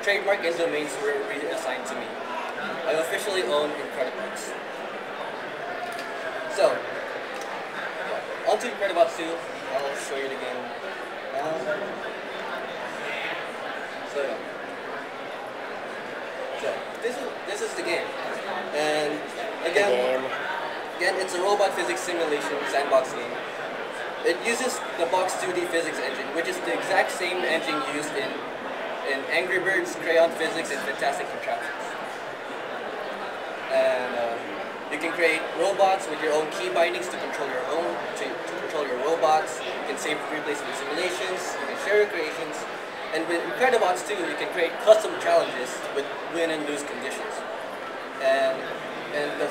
trademark and domains were reassigned to me. I officially own IncrediBots. So, yeah. On to IncrediBots 2. I'll show you the game now. So, yeah. So this is the game, and again, it's a robot physics simulation sandbox game. It uses the Box 2D physics engine, which is the exact same engine used in Angry Birds, Crayon Physics, and Fantastic Contraptions. And you can create robots with your own key bindings to control your robots. You can save replays in simulations. You can share your creations. And with IncrediBots 2, you can create custom challenges with win and lose conditions. And the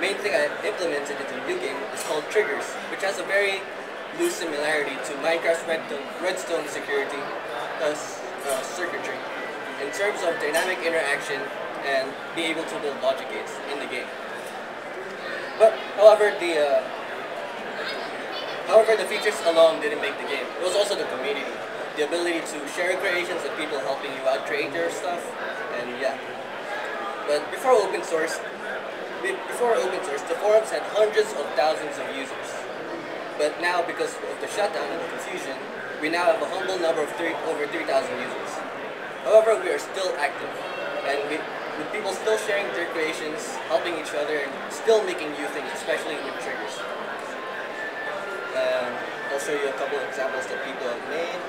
main thing I implemented into the new game is called triggers, which has a very loose similarity to Minecraft's redstone security circuitry in terms of dynamic interaction and being able to build logic gates in the game. But however, the features alone didn't make the game. It was also the community. The ability to share creations and people helping you out create your stuff, and yeah. But before open source, the forums had hundreds of thousands of users. But now, because of the shutdown and the confusion, we now have a humble number of over 3,000 users. However, we are still active, and with people still sharing their creations, helping each other, and still making new things, especially with triggers. I'll show you a couple of examples that people have made.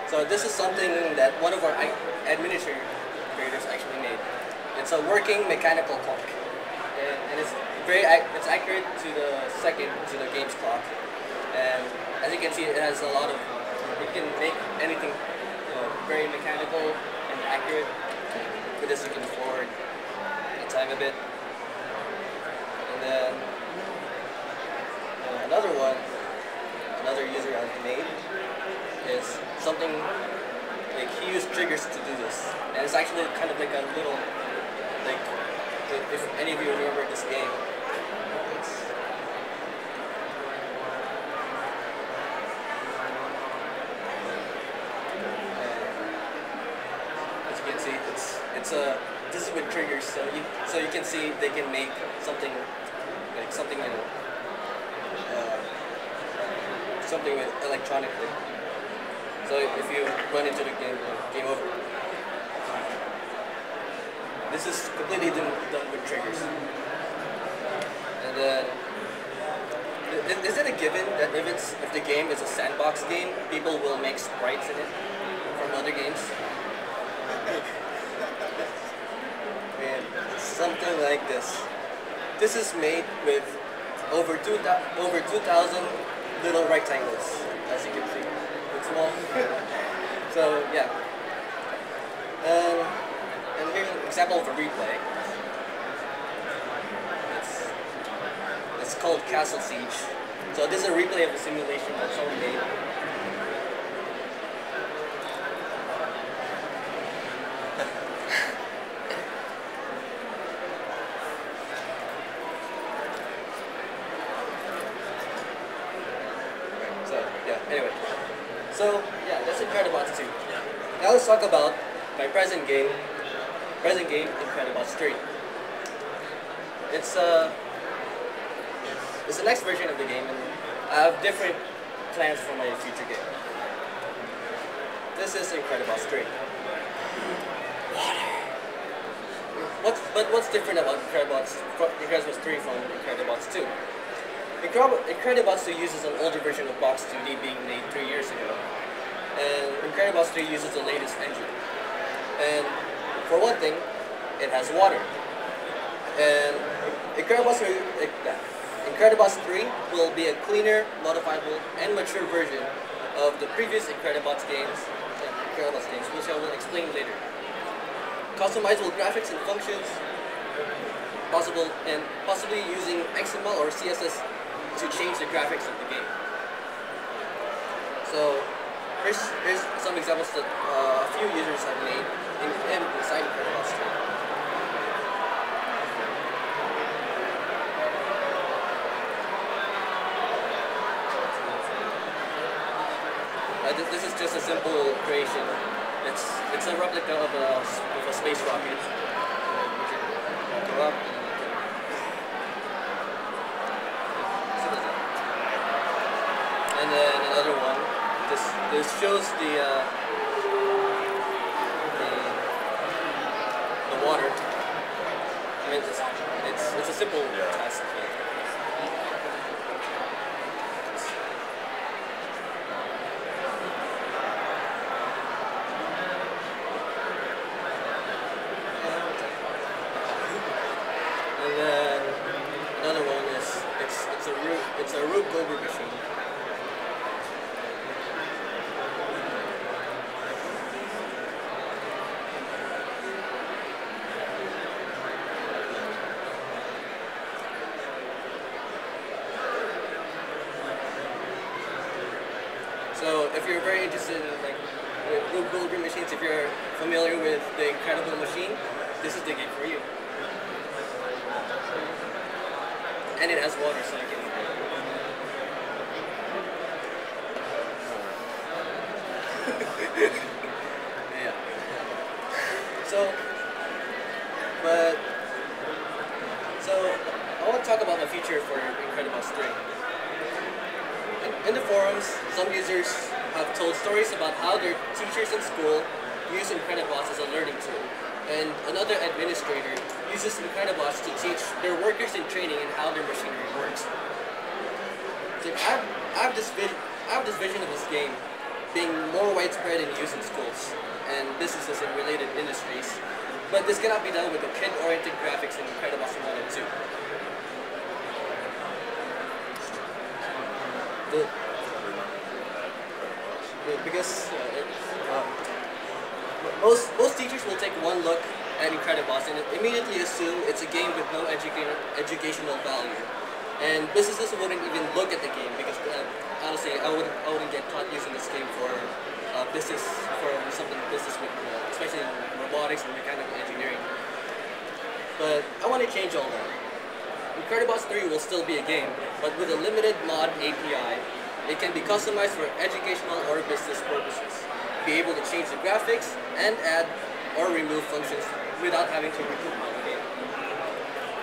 So this is something that one of our administrators actually made. It's a working mechanical clock, and it's accurate to the game's clock. And as you can see, it has a lot of. It can make anything very mechanical and accurate. With this, you can forward the time a bit, and then another user I've made is something like he used triggers to do this, and it's actually kind of like a little, like, if any of you remember this game, as you can see, this is with triggers, so you can see they can make something something with electronically. So if you run into the game over. This is completely done with triggers. And then, is it a given that if the game is a sandbox game, people will make sprites in it from other games? And something like this. This is made with over 2,000 little rectangles, as you can see. Small. So yeah, and here's an example of a replay. It's called Castle Siege. So this is a replay of a simulation that someone made. So yeah, anyway. So yeah, that's IncrediBots 2. Now let's talk about my present game, IncrediBots 3. It's the next version of the game, and I have different plans for my future game. This is IncrediBots 3. What's different about IncrediBots 3 from IncrediBots 2? IncrediBots 2 uses an older version of Box 2D being made 3 years ago, and IncrediBots 3 uses the latest engine. And for one thing, it has water. And IncrediBots 3 will be a cleaner, modifiable, and mature version of the previous IncrediBots games, which I will explain later. Customizable graphics and functions, possibly using XML or CSS to change the graphics of the game. So here's some examples that a few users have made inside IncrediBots 3. this is just a simple creation. It's a replica of a space rocket. Go up. And then another one. This shows the water. I mean, it's a simple task. And then another one is it's a Rube Goldberg machine. So if you're very interested in like Rube Goldberg machines, if you're familiar with the Incredible Machine, this is the game for you. And it has water, so you can. Yeah. So I want to talk about the future for IncrediBots 3. In the forums, some users have told stories about how their teachers in school use IncrediBots as a learning tool, and another administrator uses IncrediBots to teach their workers in training and how their machinery works. So I have this vision of this game being more widespread in use in schools and businesses in related industries, but this cannot be done with the kid-oriented graphics in IncrediBots 1 and 2. Because most teachers will take one look at IncrediBots and immediately assume it's a game with no educational value, and businesses wouldn't even look at the game because honestly, I wouldn't get taught using this game for business, for something business with especially robotics and mechanical engineering. But I want to change all that. IncrediBots 3 will still be a game, but with a limited mod API. It can be customized for educational or business purposes. Be able to change the graphics and add or remove functions without having to reboot the game.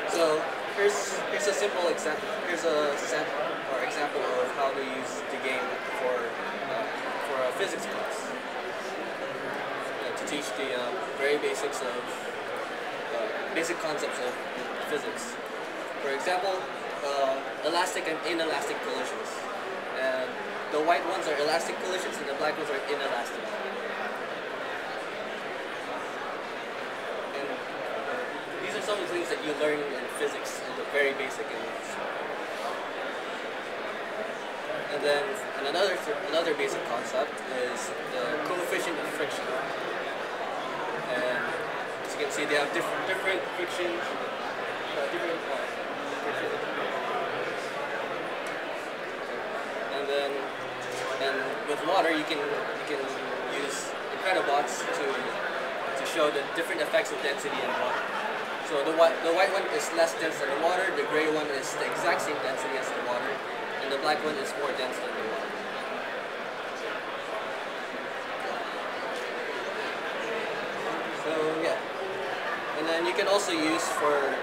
So here's a simple example. Here's a example of how to use the game for a physics class to teach the very basics of basic concepts of physics. For example, elastic and inelastic collisions. And the white ones are elastic collisions and the black ones are inelastic. And these are some of the things that you learn in physics in the very basic areas. And then another basic concept is the coefficient of friction. And as you can see, they have different friction. And with water, you can use IncrediBots to show the different effects of density in water. So the white one is less dense than the water, the gray one is the exact same density as the water, and the black one is more dense than the water. So yeah, and then you can also use for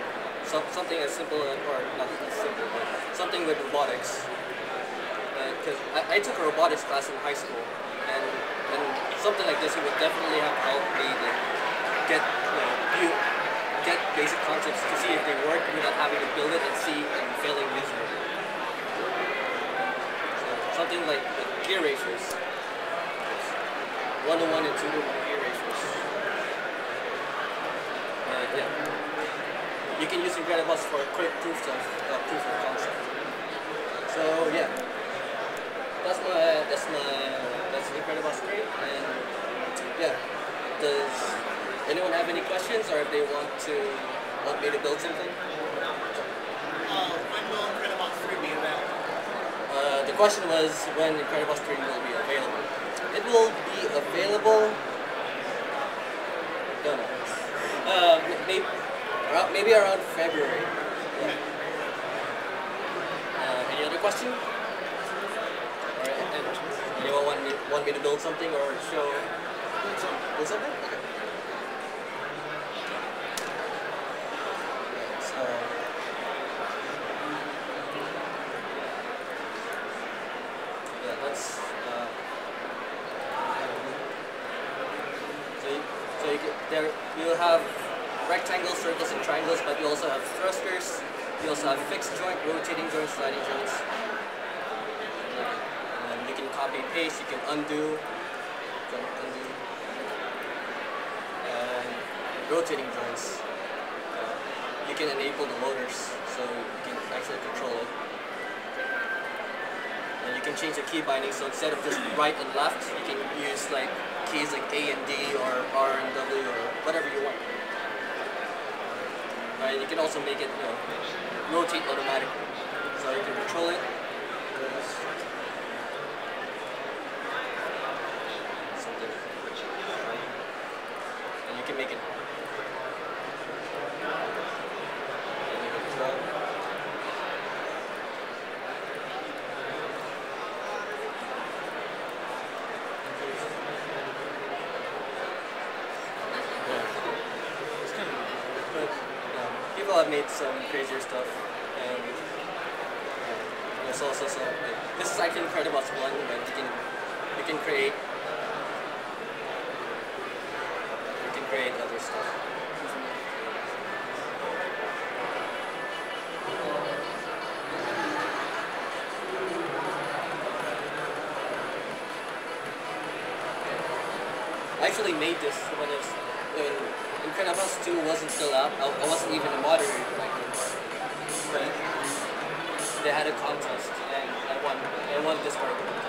something as simple, or not as simple, but something with robotics. Because I took a robotics class in high school, and something like this would definitely have helped me get basic concepts to see if they work without having to build it and see and failing miserably. So something like the gear ratios, 1-to-1 and 2-to-1 gear ratios. Yeah, you can use IncrediBots for quick proof of concept. So yeah. That's IncrediBots 3, and yeah. Does anyone have any questions, or if they want me to build something? When will IncrediBots 3 be available? The question was when IncrediBots 3 will be available. It will be available. Don't know. Maybe around February. Yeah. Any other question? All right. Anyone want me to build something or show? Build something? Okay. So, yeah, let's. You'll have rectangles, circles, and triangles, but you also have thrusters. You also have fixed joint, rotating joints, sliding joints. And you can copy and paste. You can undo. And rotating joints. You can enable the motors, so you can actually control it. And you can change the key binding, so instead of just right and left, you can use like keys like A and D or R and W or whatever you want. Right, you can also make it, rotate automatically. So you can control it. Something. And you can make it. People have made some crazier stuff, and there's also some. This is actually IncrediBots 1, but you can create other stuff. I actually made this when IncrediBots 2 wasn't still out. I wasn't even a moderator back then. But they had a contest, and I won this part of the contest.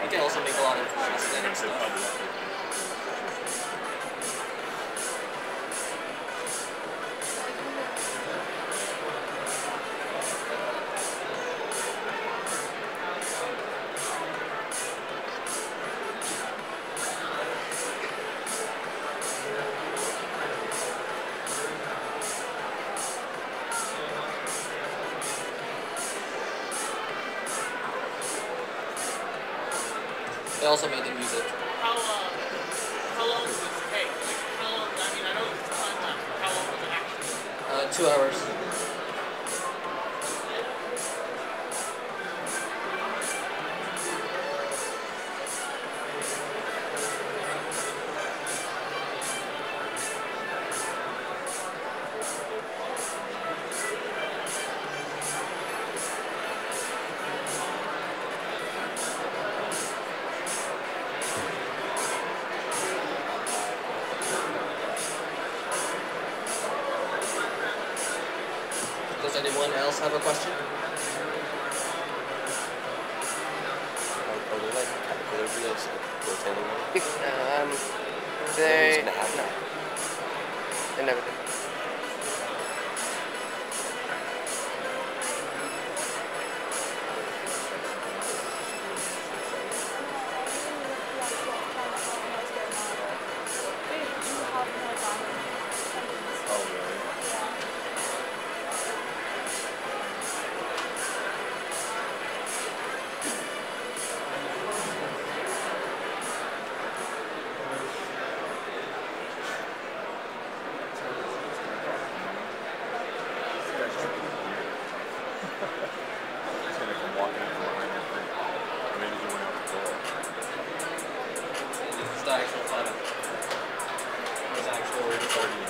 You can also make a lot of aesthetic stuff. They also made the music. How long does this take? Like, how long? I mean, I know it's time lapse, but how long was it actually? 2 hours. Does anyone else have a question? Are there like caterpillar wheels rotating on? They Gonna happen? no, they never did. Oh really? This is the actual product. It's actual recording.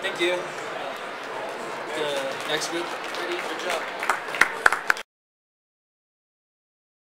Thank you. The next group, ready? Good job.